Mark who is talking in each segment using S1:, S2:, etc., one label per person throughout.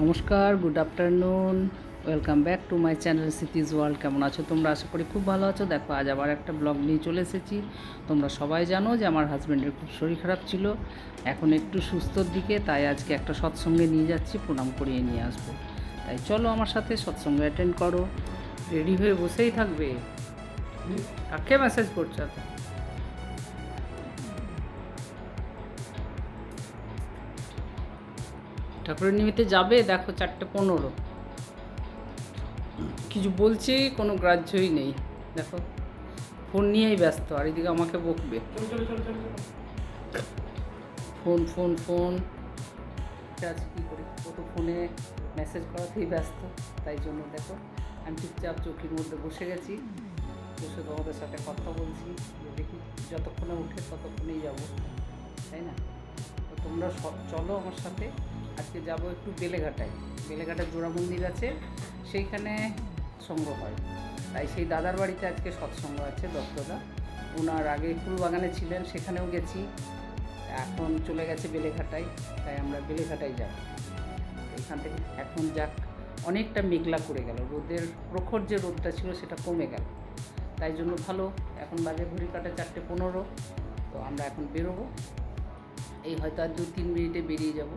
S1: নমস্কার, good afternoon, welcome back to my channel সিটিজ world. কেমন আছো তোমরা? আশা করি খুব ভালো আছো। দেখো, আজ আবার একটা ব্লগ নিয়ে চলে এসেছি। তোমরা সবাই জানো যে আমার হাজব্যান্ডের খুব শরীর খারাপ ছিল, এখন একটু সুস্থর দিকে, তাই আজকে একটা সৎসঙ্গে নিয়ে যাচ্ছি, প্রণাম করিয়ে নিয়ে আসবো। তাই চলো আমার সাথে সৎসঙ্গে অ্যাটেন্ড করো। রেডি হয়ে বসেই থাকবে। কাকে মেসেজ করছো? ঠাকুরের নিমিত্তে যাবে? দেখো 4:15, কিছু বলছি কোনো গ্রাহ্যই নেই। দেখো ফোন নিয়েই ব্যস্ত, আর এদিকে আমাকে বকবে। ফোন ফোন ফোন আজ কী করি, ও তো ফোনে মেসেজ করাতেই ব্যস্ত। তাই জন্য দেখো আমি চুপচাপ চৌকির মধ্যে বসে গেছি, বসে তোমাদের সাথে কথা বলছি। দেখি যতক্ষণে উঠে ততক্ষণেই যাব, তাই না? তো তোমরা চলো আমার সাথে। আজকে যাব একটু বেলেঘাটায়। বেলেঘাটায় জোড়া মন্দির আছে, সেইখানে সঙ্গ হয়। তাই সেই দাদার বাড়িতে আজকে সৎসঙ্গ আছে। দত্তদা ওনার আগে ফুলবাগানে ছিলেন, সেখানেও গেছি, এখন চলে গেছে বেলেঘাটায়। তাই আমরা বেলেঘাটায় যাব। এখান থেকে এখন যাক, অনেকটা মেঘলা করে গেল, রোদের প্রখর যে রোদটা ছিল সেটা কমে গেল, তাই জন্য ভালো। এখন বাজে ঘড়ি কাটা 4:15। তো আমরা এখন বেরোবো, এই হয়তো আর 2-3 মিনিটে বেরিয়ে যাব।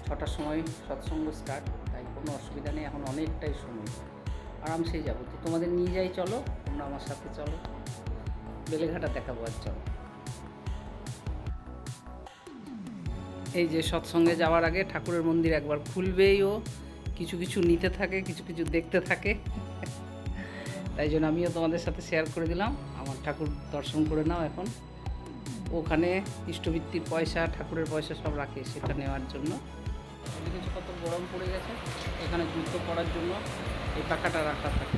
S1: 6টার সময় সৎসঙ্গ স্টার্ট, তাই কোনো অসুবিধা নেই, এখন অনেকটাই সময়, আরামসেই যাবো। তো তোমাদের নিয়ে যাই, চলো তোমরা আমার সাথে চলো, বেলেঘাটা দেখাবো। আর চলো, এই যে সৎসঙ্গে যাওয়ার আগে ঠাকুরের মন্দির একবার খুলবেই, ও কিছু কিছু নিতে থাকে, কিছু কিছু দেখতে থাকে। তাই জন্য আমিও তোমাদের সাথে শেয়ার করে দিলাম। আমার ঠাকুর দর্শন করে নাও। এখন ওখানে ইষ্টবৃত্তির পয়সা, ঠাকুরের পয়সা সব রাখে, সেটা নেওয়ার জন্য। দেখেছো কত গরম পড়ে গেছে, এখানে জুতো পরার জন্য এই পাখাটা রাখা থাকে।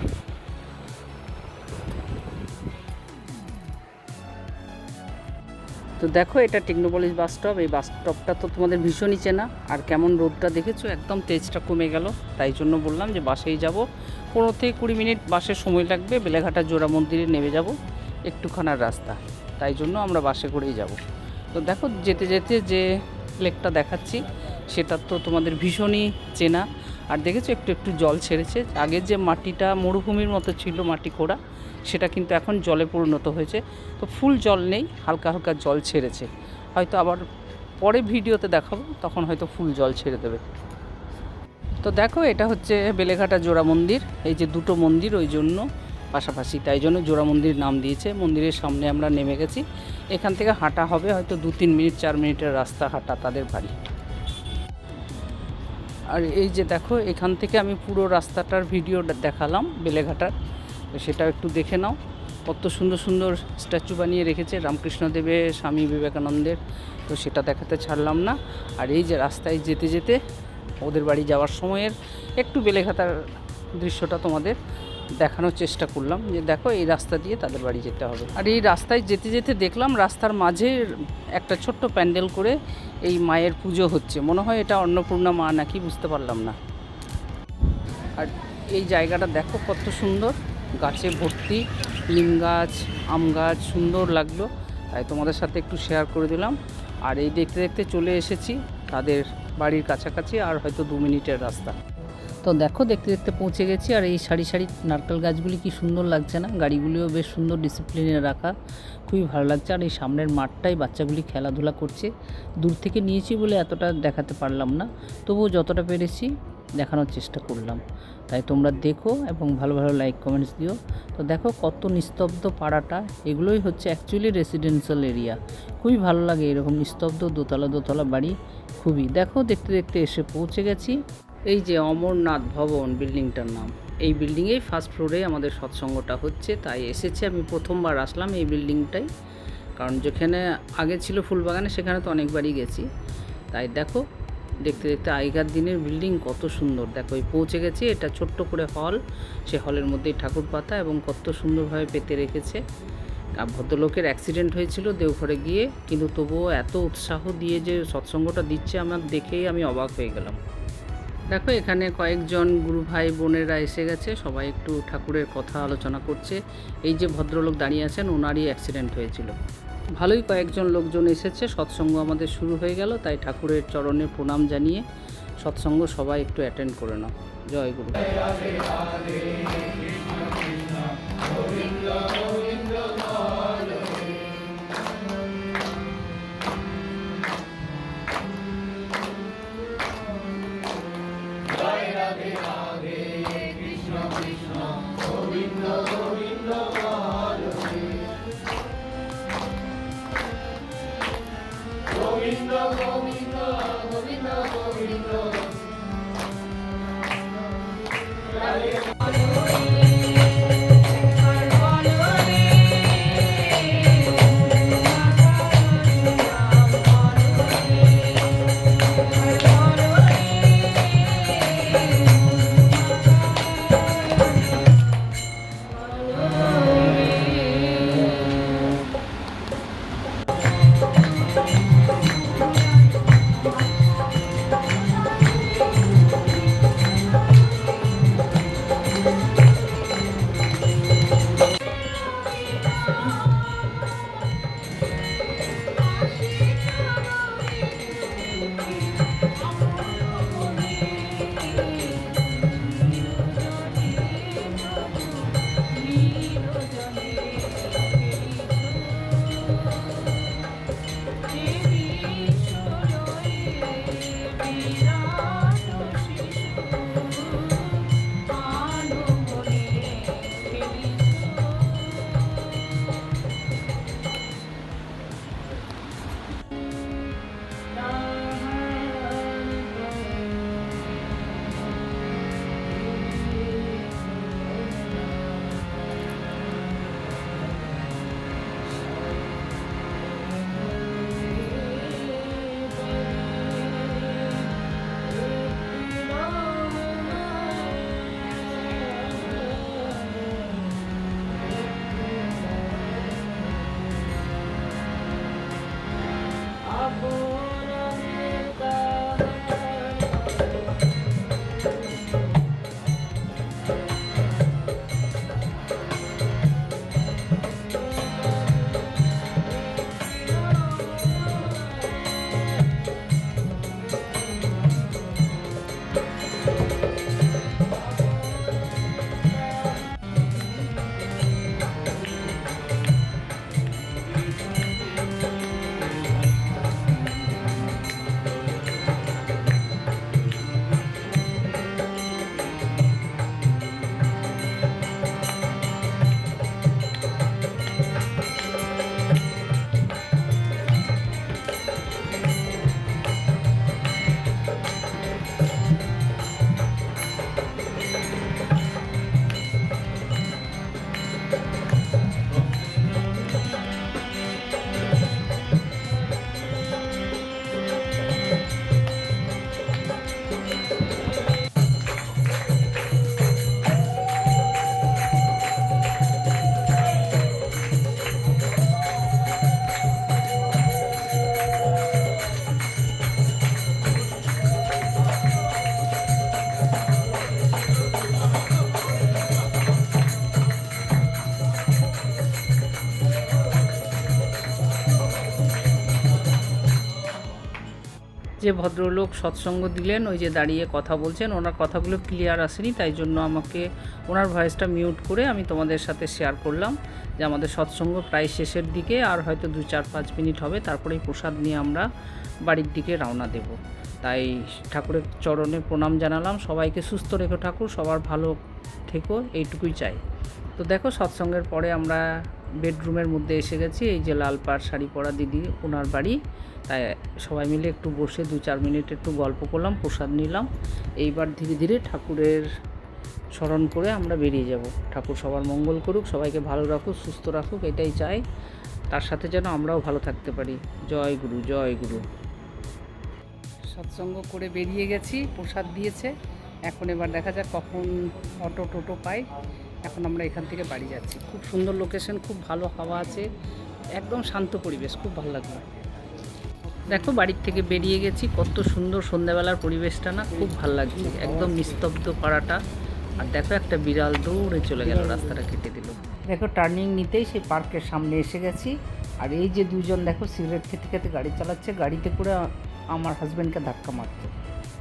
S1: তো দেখো, এটা টেকনোপলিস বাস স্টপ। এই বাস স্টপটা তো তোমাদের ভীষণই চেনা। আর কেমন রোদটা দেখেছো, একদম তেজটা কমে গেল। তাই জন্য বললাম যে বাসেই যাব। 15-20 মিনিট বাসের সময় লাগবে। বেলেঘাটা জোড়া মন্দিরে নেমে যাব, একটুখানার রাস্তা, তাই জন্য আমরা বাসে করেই যাব। তো দেখো, যেতে যেতে যে লেকটা দেখাচ্ছি সেটা তো তোমাদের ভীষণই চেনা। আর দেখেছো একটু একটু জল ছেড়েছে। আগের যে মাটিটা মরুভূমির মতো ছিল, মাটি খোঁড়া, সেটা কিন্তু এখন জলে পরিণত হয়েছে। তো ফুল জল নেই, হালকা হালকা জল ছেড়েছে। হয়তো আবার পরে ভিডিওতে দেখাবো, তখন হয়তো ফুল জল ছেড়ে দেবে। তো দেখো, এটা হচ্ছে বেলেঘাটা জোড়া মন্দির। এই যে দুটো মন্দির ওই জন্য পাশাপাশি, তাই জন্য জোড়া মন্দির নাম দিয়েছে। মন্দিরের সামনে আমরা নেমে গেছি। এখান থেকে হাঁটা হবে হয়তো 2-3 মিনিট, 4 মিনিটের রাস্তা হাঁটা তাদের বাড়ি। আর এই যে দেখো, এখান থেকে আমি পুরো রাস্তাটার ভিডিও দেখালাম বেলেঘাটার, তো সেটাও একটু দেখে নাও। কত সুন্দর সুন্দর স্ট্যাচু বানিয়ে রেখেছে রামকৃষ্ণদেবের, স্বামী বিবেকানন্দের, তো সেটা দেখাতে ছাড়লাম না। আর এই যে রাস্তায় যেতে যেতে ওদের বাড়ি যাওয়ার সময়ের একটু বেলেঘাটার দৃশ্যটা তোমাদের দেখানোর চেষ্টা করলাম, যে দেখো এই রাস্তা দিয়ে তাদের বাড়ি যেতে হবে। আর এই রাস্তায় যেতে যেতে দেখলাম রাস্তার মাঝে একটা ছোট্ট প্যান্ডেল করে এই মায়ের পুজো হচ্ছে। মনে হয় এটা অন্নপূর্ণা মা নাকি, বুঝতে পারলাম না। আর এই জায়গাটা দেখো কত সুন্দর, গাছে ভর্তি, নিম গাছ, আম গাছ, সুন্দর লাগলো, তাই তোমাদের সাথে একটু শেয়ার করে দিলাম। আর এই দেখতে দেখতে চলে এসেছি তাদের বাড়ির কাছাকাছি, আর হয়তো 2 মিনিটের রাস্তা। তো দেখো, দেখতে দেখতে পৌঁছে গেছি। আর এই সারি সারি নারকেল গাছগুলি কি সুন্দর লাগছে না? গাড়িগুলিও বেশ সুন্দর ডিসিপ্লিনে রাখা, খুবই ভালো লাগছে। আর এই সামনের মাঠটাই বাচ্চাগুলি খেলাধুলা করছে। দূর থেকে নিয়েছি বলে এতটা দেখাতে পারলাম না, তবুও যতটা পেরেছি দেখানোর চেষ্টা করলাম। তাই তোমরা দেখো এবং ভালো ভালো লাইক কমেন্টস দিও। তো দেখো কত নিস্তব্ধ পাড়াটা, এগুলোই হচ্ছে অ্যাকচুয়ালি রেসিডেন্সিয়াল এরিয়া। খুবই ভালো লাগে এরকম নিস্তব্ধ দোতলা দোতলা বাড়ি, খুবই। দেখো, দেখতে দেখতে এসে পৌঁছে গেছি। এই যে অমরনাথ ভবন বিল্ডিংটার নাম, এই বিল্ডিংয়েই ফার্স্ট ফ্লোরে আমাদের সৎসঙ্গটা হচ্ছে। তাই এসেছি, আমি প্রথমবার আসলাম এই বিল্ডিংটাই, কারণ যেখানে আগে ছিল ফুলবাগানে সেখানে তো অনেকবারই গেছি। তাই দেখো, দেখতে দেখতে আগেকার দিনের বিল্ডিং কত সুন্দর। দেখো এই পৌঁছে গেছি, এটা ছোট্ট করে হল, সে হলের মধ্যেই ঠাকুর পাতা এবং কত সুন্দরভাবে পেতে রেখেছে। ভদ্রলোকের অ্যাক্সিডেন্ট হয়েছিল দেওঘরে গিয়ে, কিন্তু তবুও এত উৎসাহ দিয়ে যে সৎসঙ্গটা দিচ্ছে, আমার দেখেই আমি অবাক হয়ে গেলাম। দেখো, এখানে কয়েকজন গুরু ভাই বোনেরা এসে গেছে, সবাই একটু ঠাকুরের কথা আলোচনা করছে। এই যে ভদ্রলোক দাঁড়িয়ে আছেন, ওনারই অ্যাক্সিডেন্ট হয়েছিল। ভালোই কয়েকজন লোকজন এসেছে, সৎসঙ্গ আমাদের শুরু হয়ে গেল। তাই ঠাকুরের চরণে প্রণাম জানিয়ে সৎসঙ্গ সবাই একটু অ্যাটেন্ড করে নাও। জয় গুরু। যে ভদ্রলোক সৎসঙ্গ দিলেন, ওই যে দাঁড়িয়ে কথা বলছেন, ওনার কথাগুলো ক্লিয়ার আসেনি, তাই জন্য আমাকে ওনার ভয়েসটা মিউট করে আমি তোমাদের সাথে শেয়ার করলাম যে আমাদের সৎসঙ্গ প্রায় শেষের দিকে, আর হয়তো 2-4-5 মিনিট হবে, তারপরেই প্রসাদ নিয়ে আমরা বাড়ির দিকে রওনা দেব। তাই ঠাকুরের চরণে প্রণাম জানালাম। সবাইকে সুস্থ রেখো ঠাকুর, সবার ভালো থেকো, এইটুকুই চাই। তো দেখো, সৎসঙ্গের পরে আমরা বেডরুমের মধ্যে এসে গেছি। এই যে লাল পাড় শাড়ি পরা দিদি, ওনার বাড়ি। তাই সবাই মিলে একটু বসে 2-4 মিনিট একটু গল্প করলাম, প্রসাদ নিলাম। এইবার ধীরে ধীরে ঠাকুরের স্মরণ করে আমরা বেরিয়ে যাব। ঠাকুর সবার মঙ্গল করুক, সবাইকে ভালো রাখুক, সুস্থ রাখুক, এটাই চাই। তার সাথে যেন আমরাও ভালো থাকতে পারি। জয় গুরু, জয় গুরু। সৎসঙ্গ করে বেরিয়ে গেছি, প্রসাদ দিয়েছে। এখন এবার দেখা যাক কখন অটো টোটো পাই। এখন আমরা এখান থেকে বাড়ি যাচ্ছি। খুব সুন্দর লোকেশন, খুব ভালো হাওয়া আছে, একদম শান্ত পরিবেশ, খুব ভালো লাগলো। দেখো, বাড়ির থেকে বেরিয়ে গেছি, কত সুন্দর সন্ধ্যাবেলার পরিবেশটা না, খুব ভালো লাগছে, একদম নিস্তব্ধ পাড়াটা। আর দেখো, একটা বিড়াল দৌড়ে চলে গেল, রাস্তাটা কেটে দিল। দেখো, টার্নিং নিতেই সেই পার্কের সামনে এসে গেছি। আর এই যে দুজন দেখো সিগারেট খেতে খেতে গাড়ি চালাচ্ছে, গাড়িতে করে আমার হাজব্যান্ডকে ধাক্কা মারছে।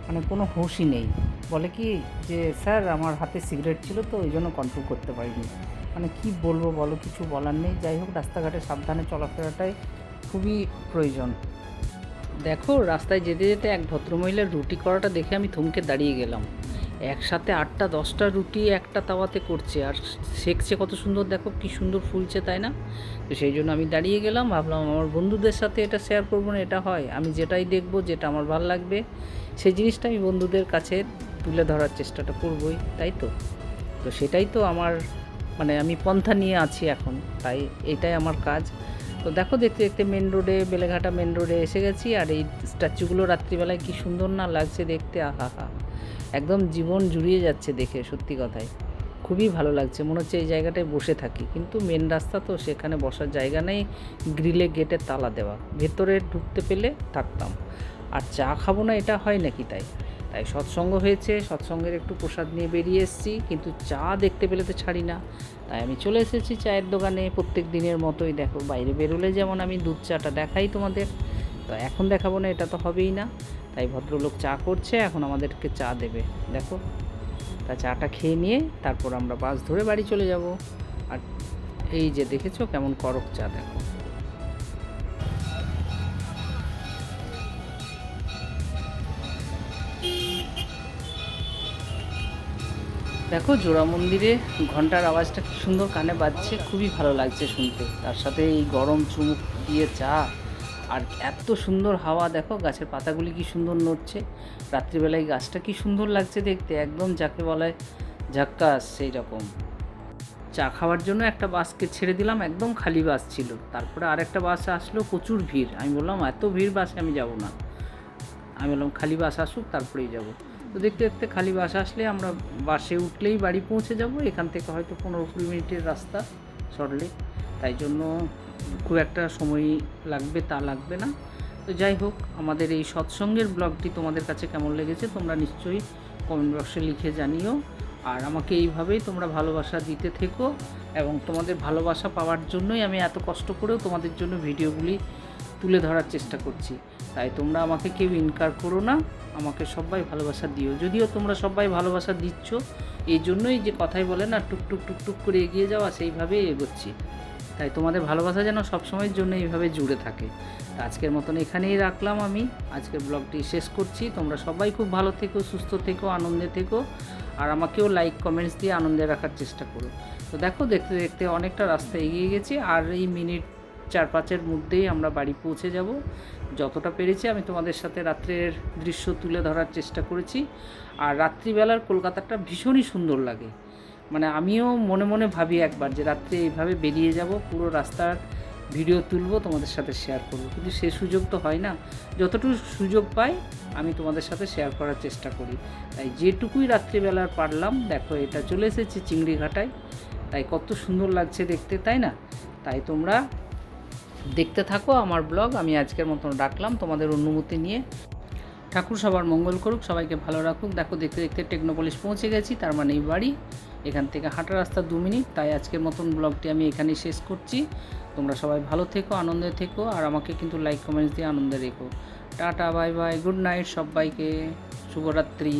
S1: মানে কোনো হুঁশই নেই। বলে কি যে স্যার আমার হাতে সিগারেট ছিল তো ওই জন্য কন্ট্রোল করতে পারিনি। মানে কি বলবো বলো, কিছু বলার নেই। যাই হোক, রাস্তাঘাটে সাবধানে চলাফেরাটাই খুবই প্রয়োজন। দেখো, রাস্তায় যেতে যেতে এক ভদ্রমহিলার রুটি করাটা দেখে আমি থমকে দাঁড়িয়ে গেলাম। একসাথে 8টা 10টা রুটি একটা তাওয়াতে করছে আর সেঁকছে কত সুন্দর, দেখো কি সুন্দর ফুলছে, তাই না? তো সেই জন্য আমি দাঁড়িয়ে গেলাম, ভাবলাম আমার বন্ধুদের সাথে এটা শেয়ার করবো না। এটা হয় আমি যেটাই দেখবো, যেটা আমার ভালো লাগবে, সেই জিনিসটা আমি বন্ধুদের কাছে তুলে ধরার চেষ্টাটা করবই, তাই তো? তো সেটাই তো আমার, মানে আমি পন্থা নিয়ে আছি এখন, তাই এটাই আমার কাজ। তো দেখো, দেখতে দেখতে মেন রোডে, বেলেঘাটা মেন রোডে এসে গেছি। আর এই স্ট্যাচুগুলো রাত্রিবেলায় কি সুন্দর না লাগছে দেখতে, আহা হা, একদম জীবন জুড়িয়ে যাচ্ছে দেখে, সত্যি কথাই খুবই ভালো লাগছে। মনে হচ্ছে এই জায়গাটায় বসে থাকি, কিন্তু মেন রাস্তা তো, সেখানে বসার জায়গা নেই, গ্রিলে গেটে তালা দেওয়া, ভেতরে ঢুকতে পেলে থাকতাম। আর চা খাবো না এটা হয় নাকি? তাই তাই সৎসঙ্গ হয়েছে, সৎসঙ্গের একটু প্রসাদ নিয়ে বেরিয়ে এসেছি, কিন্তু চা দেখতে পেলে তো ছাড়ি না। তাই আমি চলে এসেছি চায়ের দোকানে, প্রত্যেক দিনের মতোই। দেখো, বাইরে বেরোলে যেমন আমি দুধ চাটা দেখাই তোমাদের, তো এখন দেখাবো না, এটা তো হবেই না। তাই ভদ্রলোক চা করছে, এখন আমাদেরকে চা দেবে। দেখো, তা চাটা খেয়ে নিয়ে তারপর আমরা বাস ধরে বাড়ি চলে যাব। আর এই যে দেখেছো কেমন করক চা, দেখো। দেখো, জোড়া মন্দিরে ঘন্টার আওয়াজটা কি সুন্দর কানে বাজছে, খুবই ভালো লাগছে শুনতে। তার সাথে এই গরম চুমুক দিয়ে চা, আর এত সুন্দর হাওয়া। দেখো গাছের পাতাগুলি কি সুন্দর নড়ছে, রাত্রিবেলায় গাছটা কি সুন্দর লাগছে দেখতে, একদম যাকে বলে ঝাক্কাস সেই রকম। চা খাওয়ার জন্য একটা বাসকে ছেড়ে দিলাম, একদম খালি বাস ছিল। তারপরে আরেকটা বাস আসলো, প্রচুর ভিড়। আমি বললাম এত ভিড় বাসে আমি যাব না, আমি বললাম খালি বাস আসুক তারপরেই যাব। তো দেখতে দেখতে খালি বাস আসলে আমরা বাসে উঠলেই বাড়ি পৌঁছে যাব। এখান থেকে হয়তো 15-20 মিনিটের রাস্তা, সরলে, তাই জন্য খুব একটা সময় লাগবে তা লাগবে না। তো যাই হোক, আমাদের এই সৎসঙ্গের ব্লগটি তোমাদের কাছে কেমন লেগেছে তোমরা নিশ্চয়ই কমেন্ট বক্সে লিখে জানিও। আর আমাকে এইভাবেই তোমরা ভালোবাসা দিতে থেকো, এবং তোমাদের ভালোবাসা পাওয়ার জন্যই আমি এত কষ্ট করেও তোমাদের জন্য ভিডিওগুলি তুলে ধরার চেষ্টা করছি। তাই তোমরা আমাকে কেউ ইনকার করো না, আমাকে সবাই ভালোবাসা দিও। যদিও তোমরা সবাই ভালোবাসা দিচ্ছ, এই জন্যই যে কথাই বলে না, টুকটুক টুকটুক করে এগিয়ে যাওয়া, সেইভাবেই এগোচ্ছি। তাই তোমাদের ভালোবাসা যেন সবসময়ের জন্য এইভাবে জুড়ে থাকে। আজকের মতন এখানেই রাখলাম, আমি আজকের ব্লগটি শেষ করছি। তোমরা সবাই খুব ভালো থেকো, সুস্থ থেকো, আনন্দে থেকো, আর আমাকেও লাইক কমেন্টস দিয়ে আনন্দে রাখার চেষ্টা করো। তো দেখো, দেখতে দেখতে অনেকটা রাস্তা এগিয়ে গেছি, আর এই মিনিট 4-5-এর মধ্যেই আমরা বাড়ি পৌঁছে যাব। যতটা পেরেছি আমি তোমাদের সাথে রাত্রের দৃশ্য তুলে ধরার চেষ্টা করেছি। আর রাত্রিবেলার কলকাতাটা ভীষণই সুন্দর লাগে। মানে আমিও মনে মনে ভাবি একবার যে রাত্রে এইভাবে বেরিয়ে যাব, পুরো রাস্তার ভিডিও তুলব, তোমাদের সাথে শেয়ার করব, কিন্তু সে সুযোগ তো হয় না। যতটুকু সুযোগ পাই আমি তোমাদের সাথে শেয়ার করার চেষ্টা করি। তাই যেটুকুই রাত্রিবেলার পারলাম, দেখো এটা চলে এসেছি চিংড়িঘাটায়, তাই কত সুন্দর লাগছে দেখতে, তাই না? তাই তোমরা দেখতে থাকো আমার ব্লগ। আমি আজকের মতন রাখলাম তোমাদের অনুমতি নিয়ে। ঠাকুর সবার মঙ্গল করুক, সবাইকে ভালো রাখুক। দেখো, দেখতে দেখতে টেকনোপলিস পৌঁছে গেছি, তার মানে এই বাড়ি। এখান থেকে হাঁটা রাস্তা 2 মিনিট। তাই আজকের মতন ব্লগটি আমি এখানেই শেষ করছি। তোমরা সবাই ভালো থেকো, আনন্দে থেকো, আর আমাকে কিন্তু লাইক কমেন্টস দিয়ে আনন্দে রেখো। Tata, bye bye, good night সবাইকে, শুভরাত্রি।